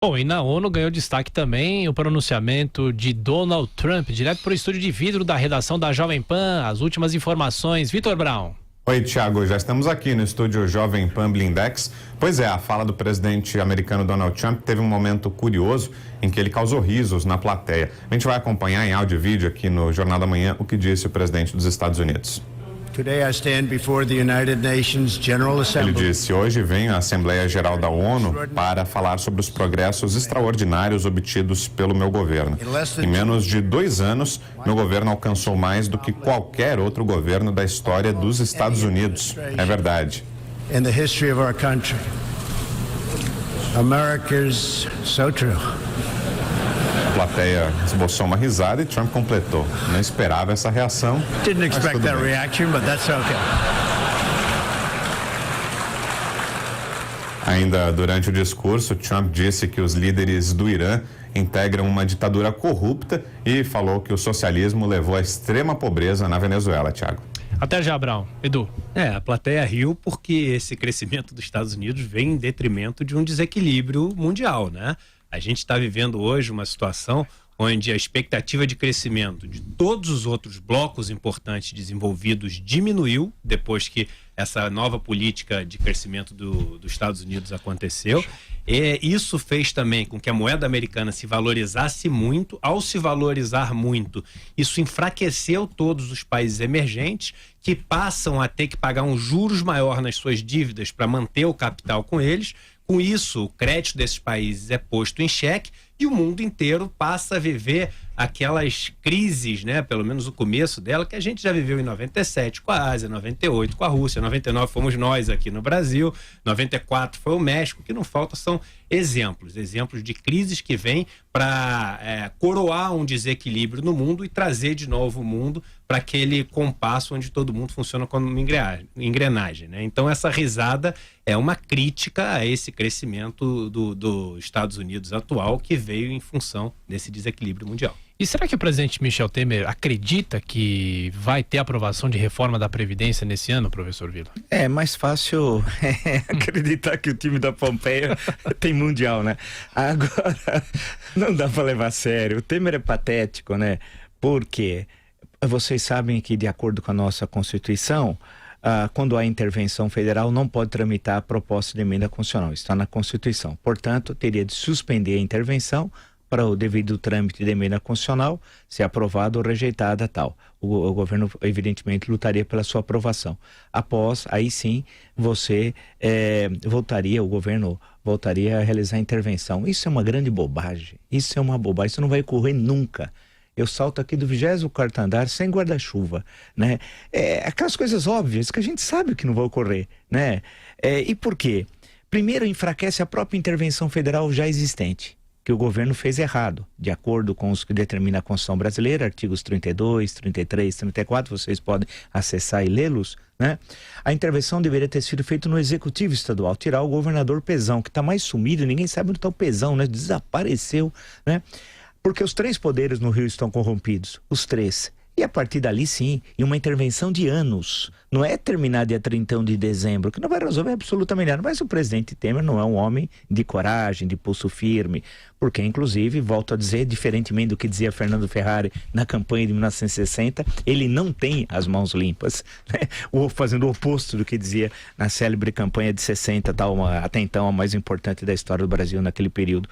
Bom, e na ONU ganhou destaque também o pronunciamento de Donald Trump, direto para o estúdio de vidro da redação da Jovem Pan. As últimas informações, Vitor Brown. Oi, Thiago, já estamos aqui no estúdio Jovem Pan Blindex. Pois é, a fala do presidente americano Donald Trump teve um momento curioso em que ele causou risos na plateia. A gente vai acompanhar em áudio e vídeo aqui no Jornal da Manhã o que disse o presidente dos Estados Unidos. Today I stand before the United Nations General Ele Assembly. disse: hoje venho à Assembleia Geral da ONU para falar sobre os progressos extraordinários obtidos pelo meu governo. Em menos de 2 anos, meu governo alcançou mais do que qualquer outro governo da história dos Estados Unidos. É verdade. In the history of our country. America's so true. A plateia esboçou uma risada e Trump completou: não esperava essa reação. Didn't expect that reaction, but that's okay. Ainda durante o discurso, Trump disse que os líderes do Irã integram uma ditadura corrupta e falou que o socialismo levou à extrema pobreza na Venezuela, Thiago. Até já, Brown. Edu. A plateia riu porque esse crescimento dos Estados Unidos vem em detrimento de um desequilíbrio mundial, né? A gente está vivendo hoje uma situação onde a expectativa de crescimento de todos os outros blocos importantes desenvolvidos diminuiu depois que essa nova política de crescimento dos Estados Unidos aconteceu. E isso fez também com que a moeda americana se valorizasse muito. Ao se valorizar muito, isso enfraqueceu todos os países emergentes, que passam a ter que pagar um juros maior nas suas dívidas para manter o capital com eles. Com isso, o crédito desses países é posto em xeque e o mundo inteiro passa a viver aquelas crises, né? Pelo menos o começo dela, que a gente já viveu em 97 com a Ásia, 98 com a Rússia, 99 fomos nós aqui no Brasil, 94 foi o México. O que não falta são exemplos de crises que vêm para coroar um desequilíbrio no mundo e trazer de novo o mundo para aquele compasso onde todo mundo funciona como uma engrenagem, né? Então essa risada é uma crítica a esse crescimento dos Estados Unidos atual, que veio em função desse desequilíbrio mundial. E será que o presidente Michel Temer acredita que vai ter aprovação de reforma da Previdência nesse ano, professor Vila? É mais fácil acreditar que o time da Pompeia tem mundial, né? Agora, não dá para levar a sério. O Temer é patético, né? Porque vocês sabem que, de acordo com a nossa Constituição, quando há intervenção federal, não pode tramitar a proposta de emenda constitucional. Está na Constituição. Portanto, teria de suspender a intervenção para o devido trâmite de emenda constitucional, se aprovada ou rejeitada, tal. O governo, evidentemente, lutaria pela sua aprovação. Após, aí sim, o governo voltaria a realizar a intervenção. Isso é uma grande bobagem. Isso é uma bobagem. Isso não vai ocorrer nunca. Eu salto aqui do 24º andar sem guarda-chuva, né? Aquelas coisas óbvias que a gente sabe que não vai ocorrer, né? E por quê? Primeiro, enfraquece a própria intervenção federal já existente, que o governo fez errado, de acordo com os que determina a Constituição brasileira, artigos 32, 33, 34, vocês podem acessar e lê-los, né? A intervenção deveria ter sido feita no Executivo Estadual, tirar o governador Pezão, que está mais sumido, ninguém sabe onde está o Pezão, né? Desapareceu, né? Porque os 3 poderes no Rio estão corrompidos, os 3. E a partir dali, sim, em uma intervenção de anos, não é terminar dia 31 de dezembro, que não vai resolver absolutamente nada. Mas o presidente Temer não é um homem de coragem, de pulso firme, porque, inclusive, volto a dizer, diferentemente do que dizia Fernando Ferrari na campanha de 1960, ele não tem as mãos limpas, né? Ou fazendo o oposto do que dizia na célebre campanha de 60, até então a mais importante da história do Brasil naquele período.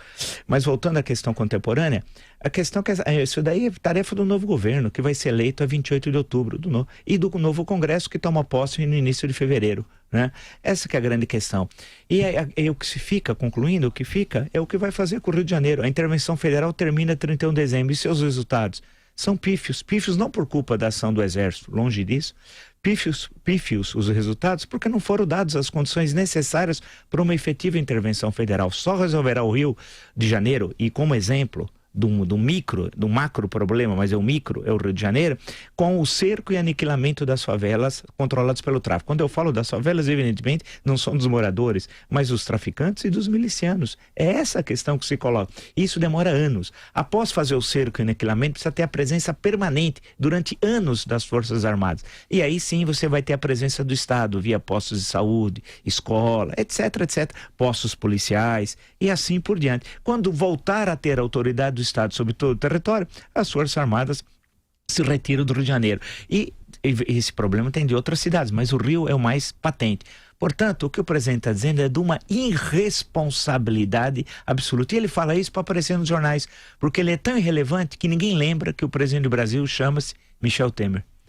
Mas voltando à questão contemporânea, a questão é que isso daí é tarefa do novo governo, que vai ser eleito a 28 de outubro, e do novo Congresso, que toma posse no início de fevereiro, né? Essa que é a grande questão. E o que se fica, concluindo, o que fica é o que vai fazer com o Rio de Janeiro. A intervenção federal termina 31 de dezembro, e seus resultados são pífios. Pífios não por culpa da ação do Exército, longe disso. Pífios os resultados porque não foram dadas as condições necessárias para uma efetiva intervenção federal. Só resolverá o Rio de Janeiro, e como exemplo, do macro problema, mas é o micro, é o Rio de Janeiro, com o cerco e aniquilamento das favelas controladas pelo tráfico. Quando eu falo das favelas, evidentemente, não são dos moradores, mas dos traficantes e dos milicianos. É essa a questão que se coloca. Isso demora anos. Após fazer o cerco e aniquilamento, precisa ter a presença permanente durante anos das Forças Armadas. E aí sim você vai ter a presença do Estado, via postos de saúde, escola, etc, etc, postos policiais e assim por diante. Quando voltar a ter a autoridade do Estado sobre todo o território, as Forças Armadas se retiram do Rio de Janeiro. E esse problema tem de outras cidades, mas o Rio é o mais patente. Portanto, o que o presidente está dizendo é de uma irresponsabilidade absoluta. E ele fala isso para aparecer nos jornais, porque ele é tão irrelevante que ninguém lembra que o presidente do Brasil chama-se Michel Temer.